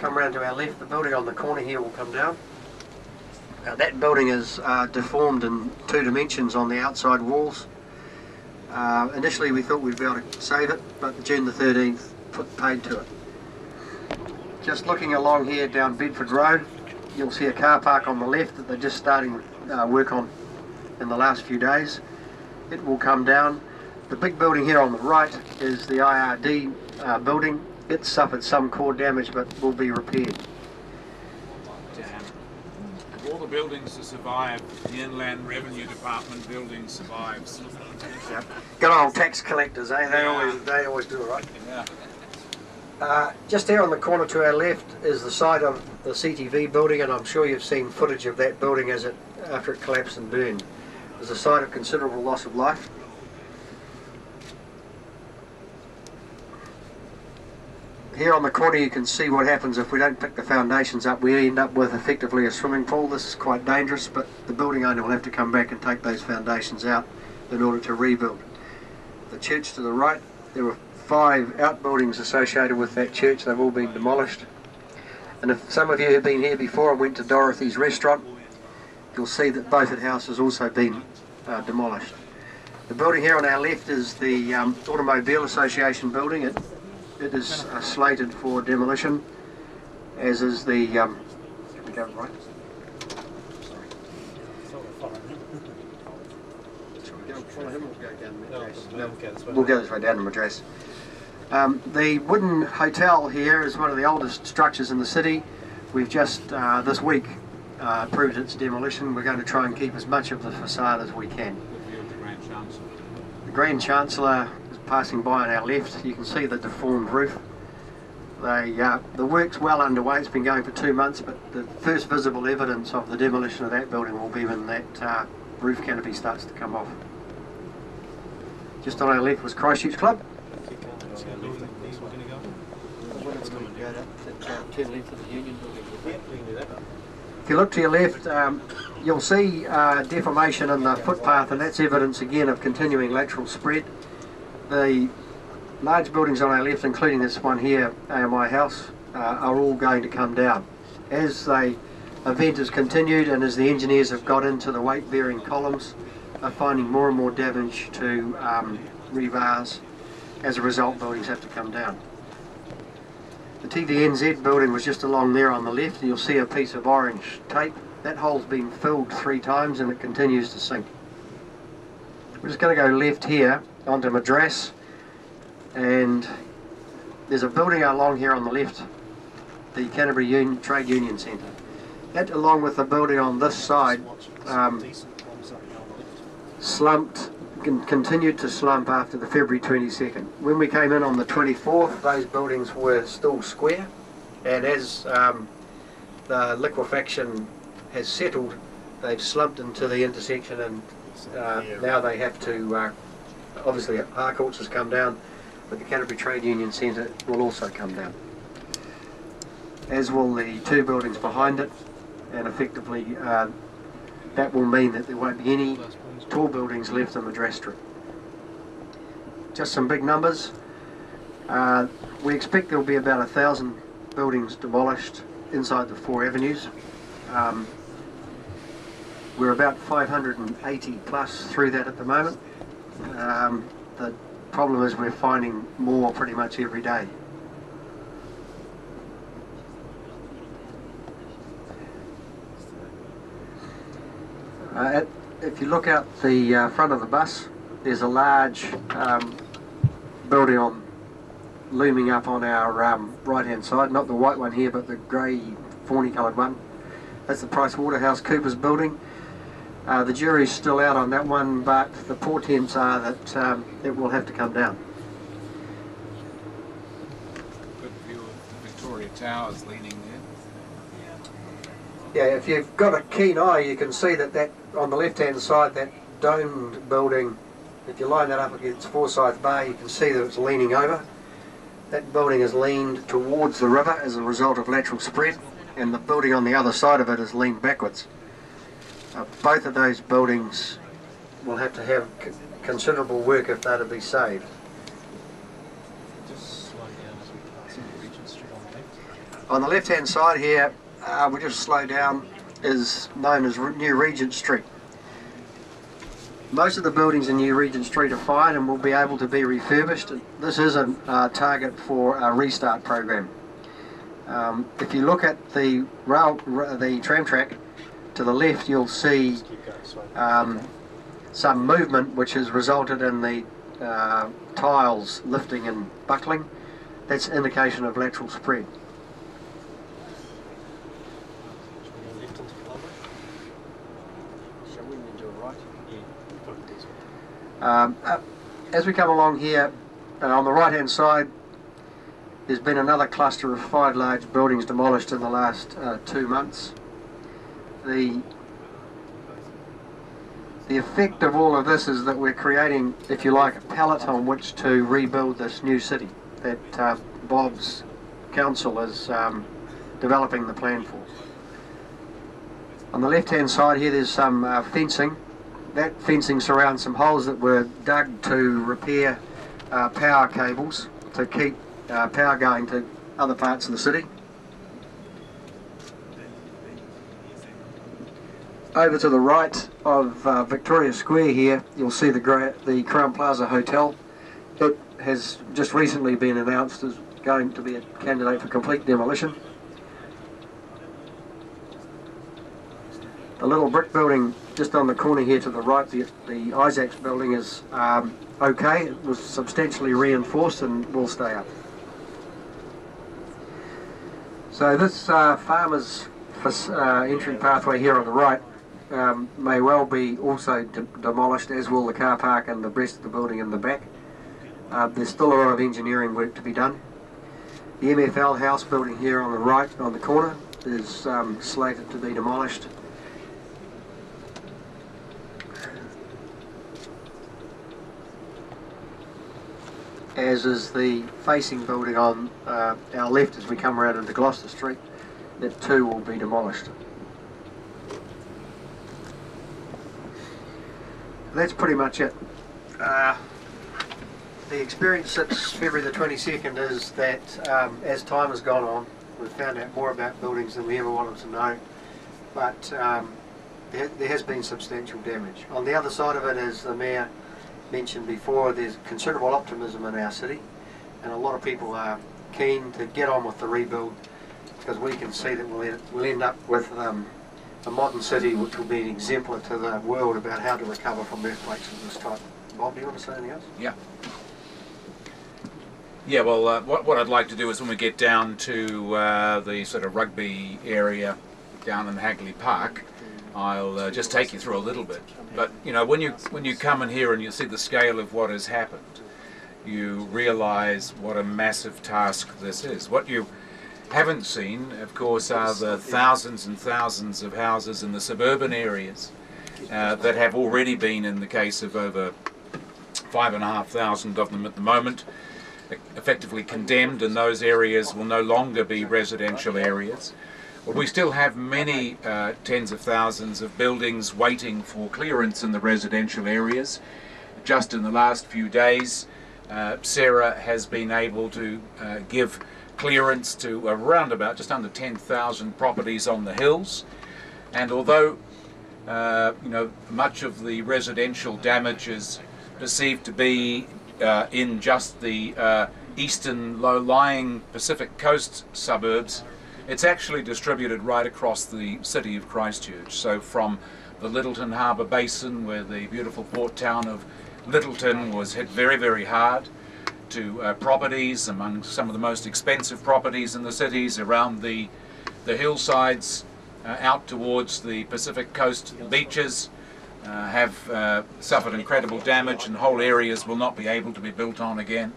come round to our left, the building on the corner here will come down. That building is deformed in 2 dimensions on the outside walls. Initially we thought we'd be able to save it, but June the 13th put paid to it. Just looking along here down Bedford Road, you'll see a car park on the left that they're just starting work on in the last few days. It will come down. The big building here on the right is the IRD building. It suffered some core damage but will be repaired. All the buildings to survive, the Inland Revenue Department building survives. Yep. Good old tax collectors, eh? They always do it right. Yeah. Just here on the corner to our left is the site of the CTV building, and I'm sure you've seen footage of that building after it collapsed and burned. It was a site of considerable loss of life. Here on the corner you can see what happens if we don't pick the foundations up. We end up with effectively a swimming pool. This is quite dangerous, but the building owner will have to come back and take those foundations out in order to rebuild. The church to the right, there were 5 outbuildings associated with that church. They've all been demolished. And if some of you have been here before and went to Dorothy's restaurant, you'll see that both houses have also been demolished. The building here on our left is the Automobile Association building. It is slated for demolition, as is the... Can we go right? Sorry. Shall we go follow him or go down Madras? No, we'll go this way down to Madras. The wooden hotel here is one of the oldest structures in the city. We've just this week approved its demolition. We're going to try and keep as much of the facade as we can. The Grand Chancellor is passing by on our left. You can see the deformed roof. The work's well underway. It's been going for 2 months, but the first visible evidence of the demolition of that building will be when that roof canopy starts to come off. Just on our left was Christchurch Club. If you look to your left, you'll see deformation in the footpath, and that's evidence again of continuing lateral spread. The large buildings on our left, including this one here, AMI House, are all going to come down. As the event has continued and as the engineers have got into the weight-bearing columns, are finding more and more damage to rebars. As a result, buildings have to come down. The TVNZ building was just along there on the left, and you'll see a piece of orange tape. That hole's been filled 3 times and it continues to sink. We're just going to go left here onto Madras, and there's a building along here on the left, the Canterbury Trade Union Centre. That, along with the building on this side, slumped, continued to slump after the February 22nd. When we came in on the 24th, those buildings were still square, and as the liquefaction has settled, they've slumped into the intersection, and now they have to, obviously Harcourts has come down, but the Canterbury Trade Union Centre will also come down, as will the 2 buildings behind it, and effectively that will mean that there won't be any tall buildings left in Madras Street. Just some big numbers. We expect there will be about 1,000 buildings demolished inside the 4 avenues. We're about 580 plus through that at the moment. The problem is we're finding more pretty much every day. If you look out the front of the bus, there's a large building looming up on our right hand side, not the white one here but the grey fawny coloured one. That's the Price Waterhouse Coopers building. The jury's still out on that one, but the portents are that it will have to come down. Good view of the Victoria Towers leaning there. Yeah, if you've got a keen eye, you can see that on the left-hand side, that domed building, if you line that up against Forsyth Bay, you can see that it's leaning over. That building is leaned towards the river as a result of lateral spread, and the building on the other side of it is leaned backwards. Both of those buildings will have to have considerable work if they're to be saved. On the left hand side here, we'll just slow down, is known as New Regent Street. Most of the buildings in New Regent Street are fine and will be able to be refurbished. This is a target for a restart program. If you look at the tram track to the left, you'll see some movement which has resulted in the tiles lifting and buckling. That's an indication of lateral spread. As we come along here, on the right hand side, there's been another cluster of 5 large buildings demolished in the last 2 months. The effect of all of this is that we're creating, if you like, a palette on which to rebuild this new city that Bob's council is developing the plan for. On the left hand side here, there's some fencing. That fencing surrounds some holes that were dug to repair power cables to keep power going to other parts of the city. Over to the right of Victoria Square here, you'll see the Crown Plaza Hotel. It has just recently been announced as going to be a candidate for complete demolition. The little brick building just on the corner here to the right, the Isaacs building, is okay. It was substantially reinforced and will stay up. So this farmer's entry pathway here on the right may well be also demolished, as will the car park and the rest of the building in the back. There's still a lot of engineering work to be done. The MFL house building here on the right, on the corner, is slated to be demolished. As is the facing building on our left as we come around into Gloucester Street. That too will be demolished. That's pretty much it. The experience since February the 22nd is that as time has gone on, we've found out more about buildings than we ever wanted to know, but there has been substantial damage. On the other side of it, as the Mayor mentioned before, there's considerable optimism in our city, and a lot of people are keen to get on with the rebuild, because we can see that we'll end up with a modern city which will be an exemplar to the world about how to recover from earthquakes of this type. Bob, do you want to say anything else? Yeah. Yeah, well, what I'd like to do is when we get down to the sort of rugby area down in Hagley Park, I'll just take you through a little bit. But you know, when you come in here and you see the scale of what has happened, you realise what a massive task this is. What you haven't seen, of course, are the thousands and thousands of houses in the suburban areas that have already been, in the case of over 5,500 of them at the moment, effectively condemned, and those areas will no longer be residential areas. But we still have many tens of thousands of buildings waiting for clearance in the residential areas. Just in the last few days, CERA has been able to give clearance to around about just under 10,000 properties on the hills. And although you know, much of the residential damage is perceived to be in just the eastern low-lying Pacific coast suburbs, it's actually distributed right across the city of Christchurch. So from the Lyttelton Harbour Basin, where the beautiful port town of Lyttelton was hit very, very hard, to properties among some of the most expensive properties in the cities around the hillsides out towards the Pacific coast beaches, have suffered incredible damage, and whole areas will not be able to be built on again.